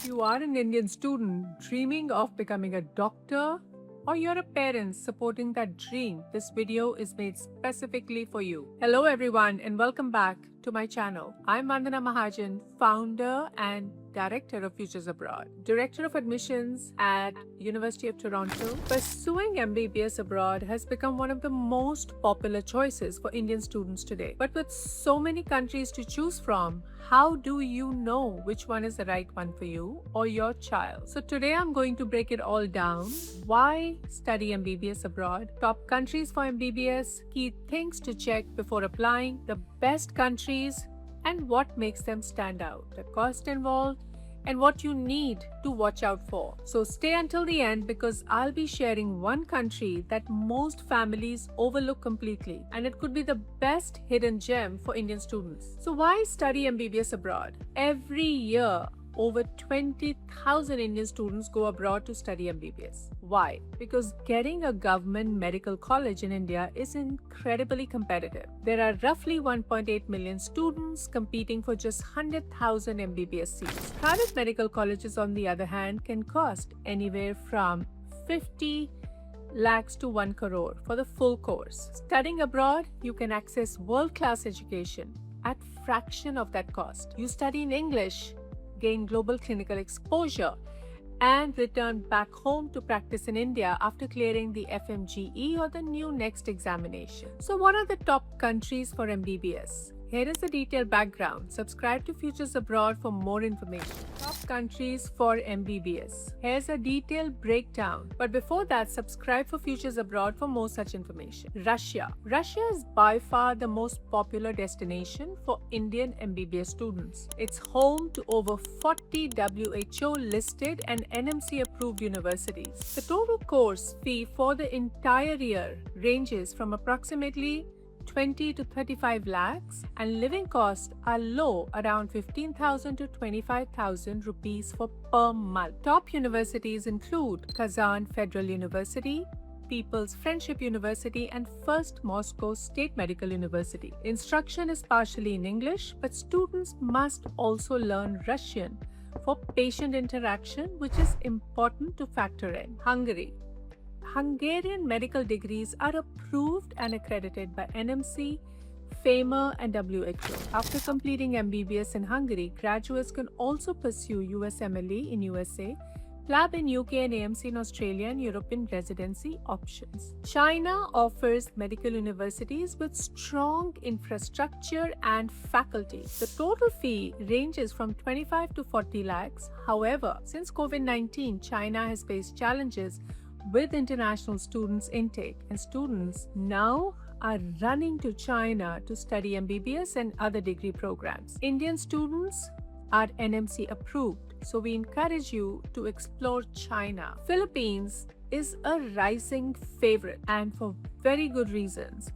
you are an Indian student dreaming of becoming a doctor, or you're a parent supporting that dream, this video is made specifically for you. Hello everyone and welcome back to my channel. I'm Vandana Mahajan, founder and director of Futures Abroad, director of admissions at University of Toronto. Pursuing MBBS abroad has become one of the most popular choices for Indian students today. But with so many countries to choose from, how do you know which one is the right one for you or your child? So today I'm going to break it all down. Why study MBBS abroad? Top countries for MBBS, key things to check before applying, the best countries, and what makes them stand out, the cost involved, and what you need to watch out for. So stay until the end because I'll be sharing one country that most families overlook completely, and it could be the best hidden gem for Indian students. So why study MBBS abroad? Every year, over 20,000 Indian students go abroad to study MBBS. Why? Because getting a government medical college in India is incredibly competitive. There are roughly 1.8 million students competing for just 100,000 MBBS seats. Private medical colleges, on the other hand, can cost anywhere from 50 lakhs to 1 crore for the full course. Studying abroad, you can access world-class education at fraction of that cost. You study in English, gain global clinical exposure, and return back home to practice in India after clearing the FMGE or the new next examination. So what are the top countries for MBBS? Here is the detailed background. Subscribe to Futures Abroad for more information. Top countries for MBBS. Here's a detailed breakdown. But before that, subscribe for Futures Abroad for more such information. Russia. Russia is by far the most popular destination for Indian MBBS students. It's home to over 40 WHO listed and NMC approved universities. The total course fee for the entire year ranges from approximately 20 to 35 lakhs, and living costs are low, around 15,000 to 25,000 rupees per month. Top universities include Kazan Federal University, People's Friendship University, and First Moscow State Medical University. Instruction is partially in English, but students must also learn Russian for patient interaction, which is important to factor in. Hungary. Hungarian medical degrees are approved and accredited by NMC, FAMER, and WHO. After completing MBBS in Hungary, graduates can also pursue USMLE in USA, PLAB in UK, and AMC in Australia and European residency options. China offers medical universities with strong infrastructure and faculty. The total fee ranges from 25 to 40 lakhs. However, since COVID-19, China has faced challenges with international students intake, and students now are running to China to study MBBS and other degree programs. Indian students are NMC approved, so we encourage you to explore China. Philippines is a rising favorite, and for very good reasons.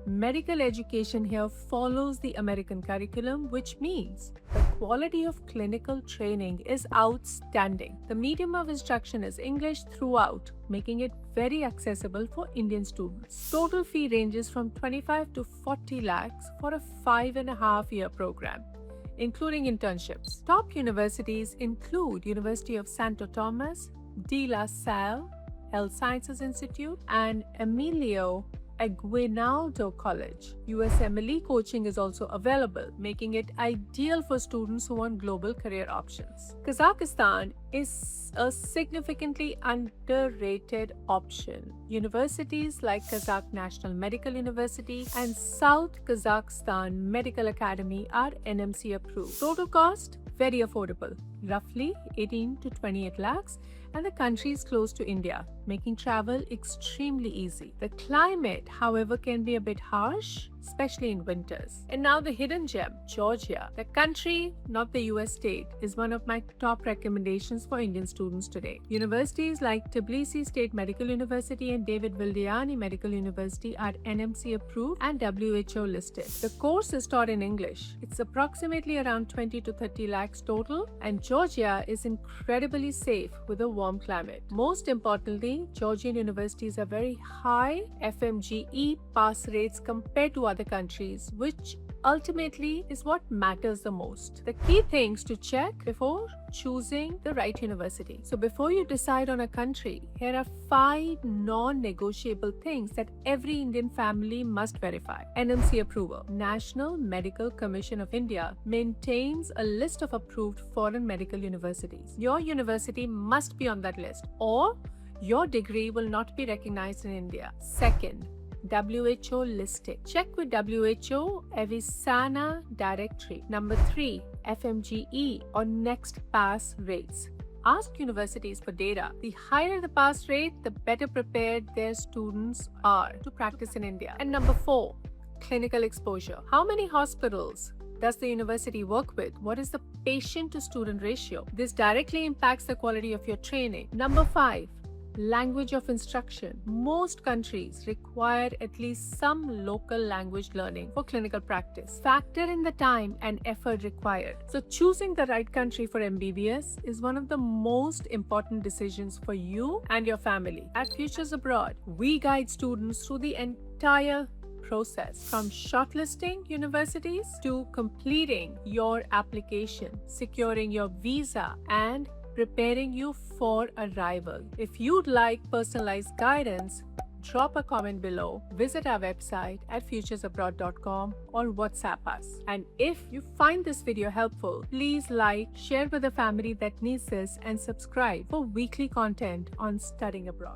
Medical education here follows the American curriculum, which means the quality of clinical training is outstanding. The medium of instruction is English throughout, making it very accessible for Indian students. Total fee ranges from 25 to 40 lakhs for a 5.5-year program, including internships. Top universities include University of Santo Tomas, De La Salle Health Sciences Institute, and Emilio Aguinaldo College. USMLE coaching is also available, making it ideal for students who want global career options. Kazakhstan is a significantly underrated option. Universities like Kazakh National Medical University and South Kazakhstan Medical Academy are NMC approved. Total cost? Very affordable, roughly 18 to 28 lakhs, and the country is close to India, making travel extremely easy. The climate, however, can be a bit harsh, especially in winters. And now the hidden gem, Georgia. The country, not the US state, is one of my top recommendations for Indian students today. Universities like Tbilisi State Medical University and David Vildayani Medical University are NMC approved and WHO listed. The course is taught in English. It's approximately around 20 to 30 lakhs total, and Georgia is incredibly safe with a warm climate. Most importantly, Georgian universities have very high FMGE pass rates compared to other countries, which ultimately is what matters the most. The key things to check before choosing the right university. So before you decide on a country, here are 5 non-negotiable things that every Indian family must verify. NMC approval. National Medical Commission of India maintains a list of approved foreign medical universities. Your university must be on that list, or your degree will not be recognized in India. Second, WHO listing. Check with WHO Avicenna directory. Number 3, FMGE or next pass rates. Ask universities for data. The higher the pass rate, the better prepared their students are to practice in India. And number 4, clinical exposure. How many hospitals does the university work with? What is the patient to student ratio? This directly impacts the quality of your training. Number 5, language of instruction. Most countries require at least some local language learning for clinical practice. Factor in the time and effort required. So choosing the right country for MBBS is one of the most important decisions for you and your family. At Futures Abroad, we guide students through the entire process, from shortlisting universities to completing your application, securing your visa, and preparing you for arrival. If you'd like personalized guidance, drop a comment below, visit our website at futuresabroad.com or WhatsApp us. And if you find this video helpful, please like, share with a family that needs this, and subscribe for weekly content on studying abroad.